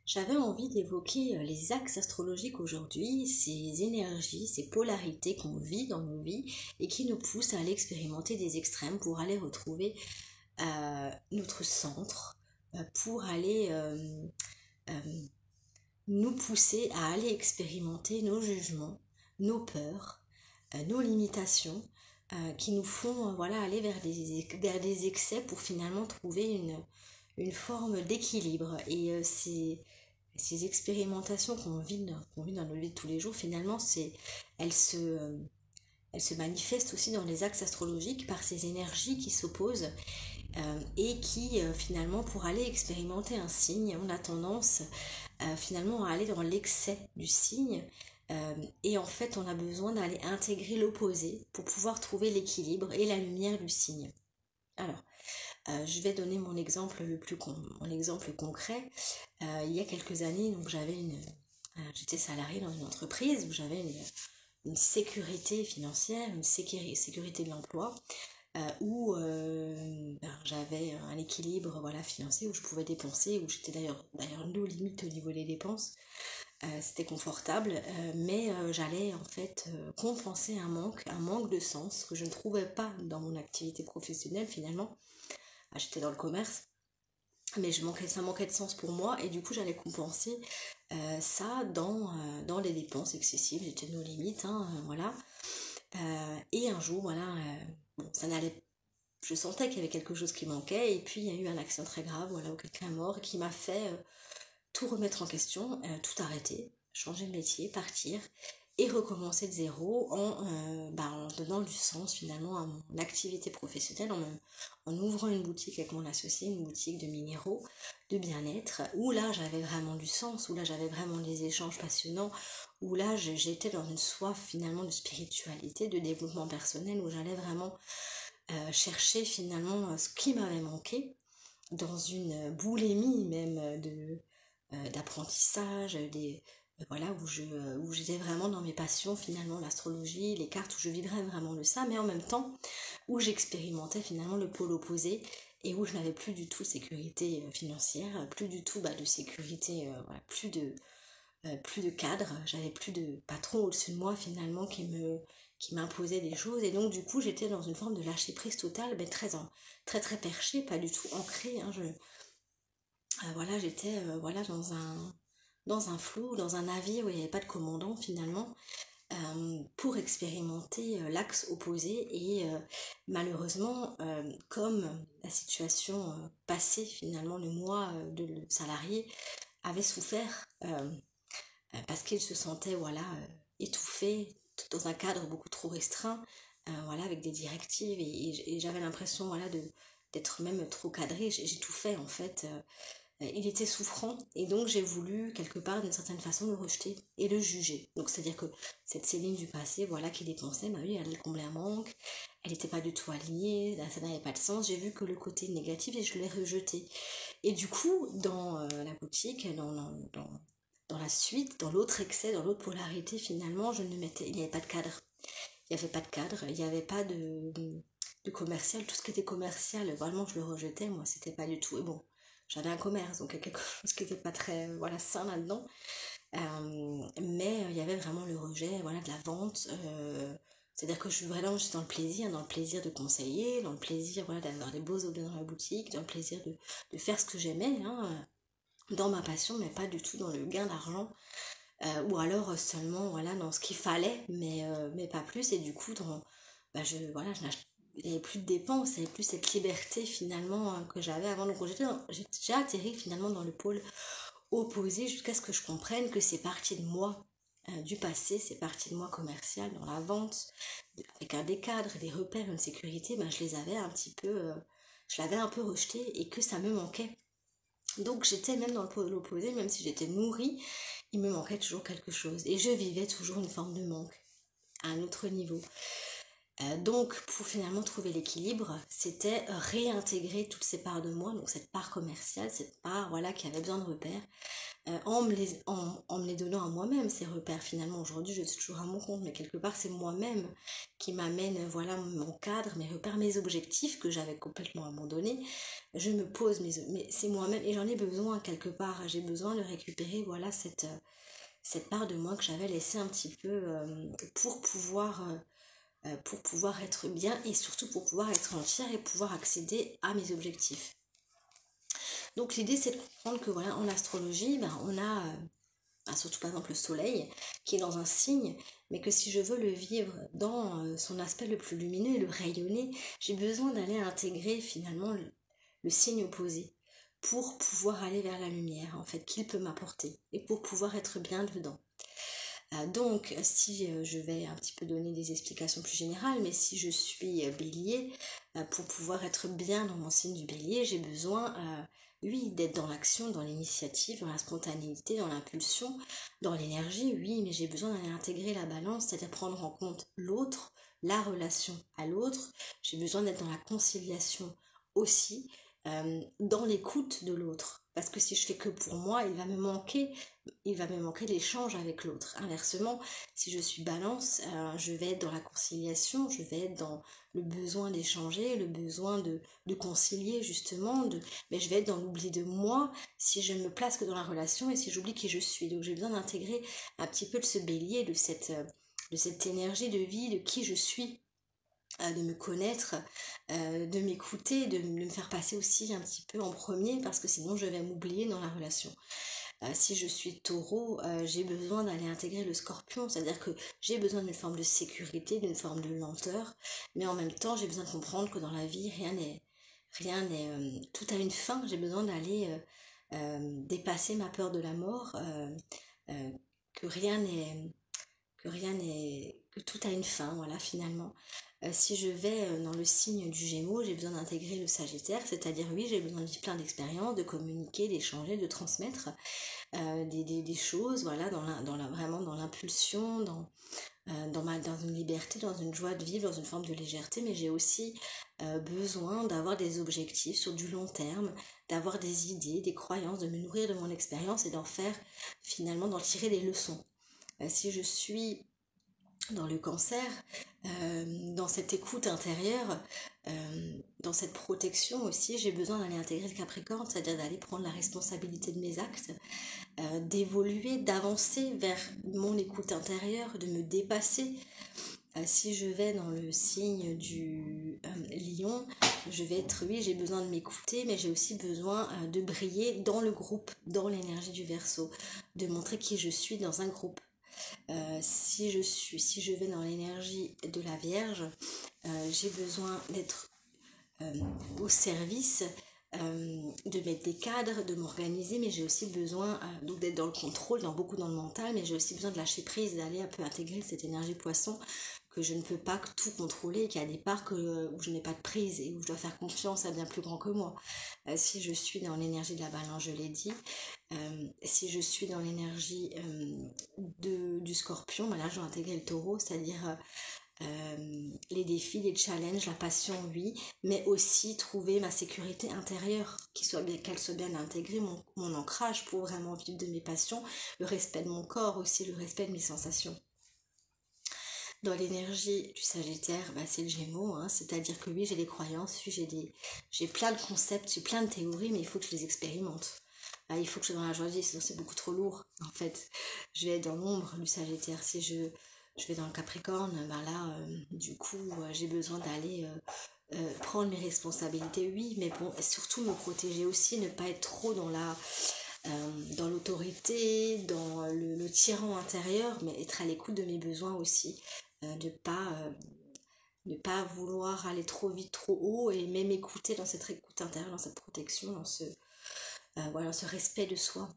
J'avais envie d'évoquer les axes astrologiques aujourd'hui, ces énergies, ces polarités qu'on vit dans nos vies et qui nous poussent à aller expérimenter des extrêmes pour aller retrouver notre centre, pour aller euh, nous pousser à aller expérimenter nos jugements, nos peurs, nos limitations, qui nous font voilà, aller vers des excès pour finalement trouver une forme d'équilibre. Et ces expérimentations qu'on vit dans nos vies de tous les jours, finalement, elles, se, euh, elles se manifestent aussi dans les axes astrologiques par ces énergies qui s'opposent et qui, finalement, pour aller expérimenter un signe, on a tendance finalement à aller dans l'excès du signe. Et en fait, on a besoin d'aller intégrer l'opposé pour pouvoir trouver l'équilibre et la lumière du signe. Alors, je vais donner mon exemple mon exemple concret. Il y a quelques années, donc j'étais salariée dans une entreprise où j'avais une sécurité financière, une sécurité de l'emploi, où j'avais un équilibre voilà, financier, où je pouvais dépenser, où j'étais d'ailleurs nos limites au niveau des dépenses. C'était confortable, mais j'allais en fait compenser un manque de sens que je ne trouvais pas dans mon activité professionnelle finalement. J'étais dans le commerce, mais ça manquait de sens pour moi et du coup j'allais compenser ça dans les dépenses excessives. J'étais de nos limites, hein, voilà. Et un jour, voilà, bon, ça n'allait. Je sentais qu'il y avait quelque chose qui manquait et puis il y a eu un accident très grave, voilà, où quelqu'un est mort qui m'a fait tout remettre en question, tout arrêter, changer de métier, partir et recommencer de zéro en donnant du sens finalement à mon activité professionnelle, en ouvrant une boutique avec mon associé, une boutique de minéraux, de bien-être, où là j'avais vraiment du sens, où là j'avais vraiment des échanges passionnants, où là j'étais dans une soif finalement de spiritualité, de développement personnel, où j'allais vraiment chercher finalement ce qui m'avait manqué, dans une boulimie même d'apprentissage, voilà, où j'étais vraiment dans mes passions finalement, l'astrologie, les cartes, où je vivrais vraiment de ça, mais en même temps où j'expérimentais finalement le pôle opposé et où je n'avais plus du tout de sécurité financière, plus du tout de sécurité, voilà, plus de cadre, j'avais plus de patron au-dessus de moi finalement qui m'imposait des choses et donc du coup j'étais dans une forme de lâcher prise totale, mais très très perché, pas du tout ancré, hein, voilà, j'étais voilà, dans un flou, dans un navire où il n'y avait pas de commandant finalement, pour expérimenter l'axe opposé et malheureusement, comme la situation passée finalement, le mois de le salarié avait souffert parce qu'il se sentait voilà, étouffé dans un cadre beaucoup trop restreint, voilà, avec des directives et j'avais l'impression voilà, d'être même trop cadrée, j'étouffais en fait. Il était souffrant et donc j'ai voulu quelque part d'une certaine façon le rejeter et le juger. Donc c'est à dire que cette Céline du passé voilà qui dépensait, bah oui, elle allait combler un manque, elle n'était pas du tout alignée, ça n'avait pas de sens, j'ai vu que le côté négatif et je l'ai rejeté. Et du coup dans la boutique, dans la suite, dans l'autre excès, dans l'autre polarité finalement, il n'y avait pas de cadre. Il n'y avait pas de cadre, il n'y avait pas de commercial, tout ce qui était commercial, vraiment je le rejetais, moi c'était pas du tout. Et bon, j'avais un commerce, donc il y a quelque chose qui n'était pas très voilà, sain là-dedans. Mais il y avait vraiment le rejet voilà, de la vente. C'est-à-dire que vraiment j'étais dans le plaisir de conseiller, dans le plaisir voilà, d'avoir des beaux objets dans la boutique, dans le plaisir de faire ce que j'aimais, hein, dans ma passion, mais pas du tout dans le gain d'argent. Ou alors seulement voilà, dans ce qu'il fallait, mais pas plus. Et du coup, voilà, il n'y avait plus de dépenses, il n'y avait plus cette liberté finalement que j'avais avant. Donc j'ai atterri finalement dans le pôle opposé jusqu'à ce que je comprenne que c'est parti de moi du passé, c'est parti de moi commercial, dans la vente, avec des cadres, des repères, une sécurité, je les avais un petit peu, je l'avais un peu rejeté et que ça me manquait. Donc j'étais même dans le pôle opposé, même si j'étais nourrie, il me manquait toujours quelque chose. Et je vivais toujours une forme de manque à un autre niveau. Donc pour finalement trouver l'équilibre, c'était réintégrer toutes ces parts de moi, donc cette part commerciale, cette part voilà, qui avait besoin de repères, en me les donnant à moi-même, ces repères. Finalement, aujourd'hui, je suis toujours à mon compte, mais quelque part, c'est moi-même qui m'amène, voilà, mon cadre, mes repères, mes objectifs que j'avais complètement abandonnés. Je me pose, mais c'est moi-même, et j'en ai besoin quelque part. J'ai besoin de récupérer, voilà, cette part de moi que j'avais laissée un petit peu pour pouvoir être bien et surtout pour pouvoir être entière et pouvoir accéder à mes objectifs. Donc l'idée c'est de comprendre que voilà, en astrologie, on a surtout par exemple le soleil qui est dans un signe, mais que si je veux le vivre dans son aspect le plus lumineux et le rayonner, j'ai besoin d'aller intégrer finalement le signe opposé pour pouvoir aller vers la lumière en fait qu'il peut m'apporter et pour pouvoir être bien dedans. Donc, si je vais un petit peu donner des explications plus générales, mais si je suis bélier, pour pouvoir être bien dans mon signe du bélier, j'ai besoin, oui, d'être dans l'action, dans l'initiative, dans la spontanéité, dans l'impulsion, dans l'énergie, oui, mais j'ai besoin d'aller intégrer la balance, c'est-à-dire prendre en compte l'autre, la relation à l'autre. J'ai besoin d'être dans la conciliation aussi, dans l'écoute de l'autre. Parce que si je fais que pour moi, il va me manquer l'échange avec l'autre. Inversement, si je suis balance, je vais être dans la conciliation, je vais être dans le besoin d'échanger, le besoin de concilier justement, mais je vais être dans l'oubli de moi si je ne me place que dans la relation et si j'oublie qui je suis. Donc j'ai besoin d'intégrer un petit peu de ce bélier, de cette énergie de vie, de qui je suis, de me connaître, de m'écouter, de me faire passer aussi un petit peu en premier parce que sinon je vais m'oublier dans la relation. Si je suis taureau, j'ai besoin d'aller intégrer le scorpion, c'est-à-dire que j'ai besoin d'une forme de sécurité, d'une forme de lenteur, mais en même temps j'ai besoin de comprendre que dans la vie tout a une fin, j'ai besoin d'aller dépasser ma peur de la mort, euh, que rien n'est que tout a une fin, voilà, finalement. Si je vais dans le signe du Gémeaux, j'ai besoin d'intégrer le Sagittaire, c'est-à-dire oui, j'ai besoin de vivre plein d'expériences, de communiquer, d'échanger, de transmettre des choses, voilà, vraiment dans l'impulsion, dans une liberté, dans une joie de vivre, dans une forme de légèreté, mais j'ai aussi besoin d'avoir des objectifs sur du long terme, d'avoir des idées, des croyances, de me nourrir de mon expérience et d'en tirer des leçons. Si je suis dans le cancer, dans cette écoute intérieure, dans cette protection aussi, j'ai besoin d'aller intégrer le Capricorne, c'est-à-dire d'aller prendre la responsabilité de mes actes, d'évoluer, d'avancer vers mon écoute intérieure, de me dépasser. Si je vais dans le signe du Lion, oui, j'ai besoin de m'écouter, mais j'ai aussi besoin de briller dans le groupe, dans l'énergie du Verseau, de montrer qui je suis dans un groupe. Si je vais dans l'énergie de la Vierge, j'ai besoin d'être au service, de mettre des cadres, de m'organiser, mais j'ai aussi besoin donc d'être dans le contrôle, beaucoup dans le mental, mais j'ai aussi besoin de lâcher prise, d'aller un peu intégrer cette énergie poisson, que je ne peux pas tout contrôler, qu'il y a des parts où je n'ai pas de prise et où je dois faire confiance à bien plus grand que moi. Si je suis dans l'énergie de la balance, je l'ai dit, si je suis dans l'énergie du scorpion, là je dois intégrer le taureau, c'est-à-dire les défis, les challenges, la passion, oui, mais aussi trouver ma sécurité intérieure, qu'elle soit bien intégrée, mon ancrage pour vraiment vivre de mes passions, le respect de mon corps aussi, le respect de mes sensations. Dans l'énergie du Sagittaire, c'est le Gémeaux, hein, c'est-à-dire que oui, j'ai des croyances, oui, j'ai plein de concepts, j'ai plein de théories, mais il faut que je les expérimente. Il faut que je sois dans la joie de vivre, sinon c'est beaucoup trop lourd, en fait. Je vais être dans l'ombre du Sagittaire. Si je vais dans le Capricorne, du coup, j'ai besoin d'aller prendre mes responsabilités, oui, mais bon, surtout me protéger aussi, ne pas être trop dans l'autorité, dans le tyran intérieur, mais être à l'écoute de mes besoins aussi, ne pas vouloir aller trop vite, trop haut, et même écouter dans cette écoute intérieure, dans cette protection, dans ce respect de soi.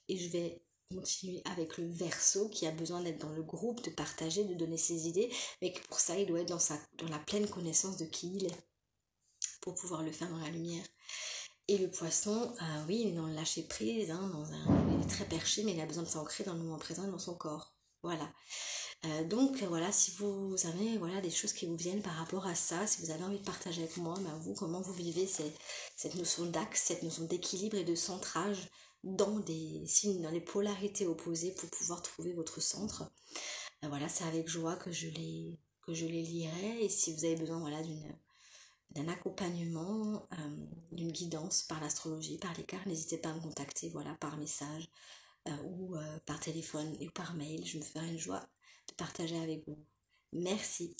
Et je vais continuer avec le Verseau qui a besoin d'être dans le groupe, de partager, de donner ses idées, mais que pour ça il doit être dans la pleine connaissance de qui il est pour pouvoir le faire dans la lumière. Et le Poisson, oui, il est dans le lâcher prise, hein, il est très perché, mais il a besoin de s'ancrer dans le moment présent, dans son corps. Voilà. Donc voilà, si vous avez des choses qui vous viennent par rapport à ça, si vous avez envie de partager avec moi, vous, comment vous vivez cette notion d'axe, cette notion d'équilibre et de centrage dans des signes, dans les polarités opposées pour pouvoir trouver votre centre. Voilà, c'est avec joie que je les lirai. Et si vous avez besoin, voilà, d'un accompagnement, d'une guidance par l'astrologie, par les cartes, n'hésitez pas à me contacter, voilà, par message ou par téléphone ou par mail. Je me ferai une joie de partager avec vous. Merci.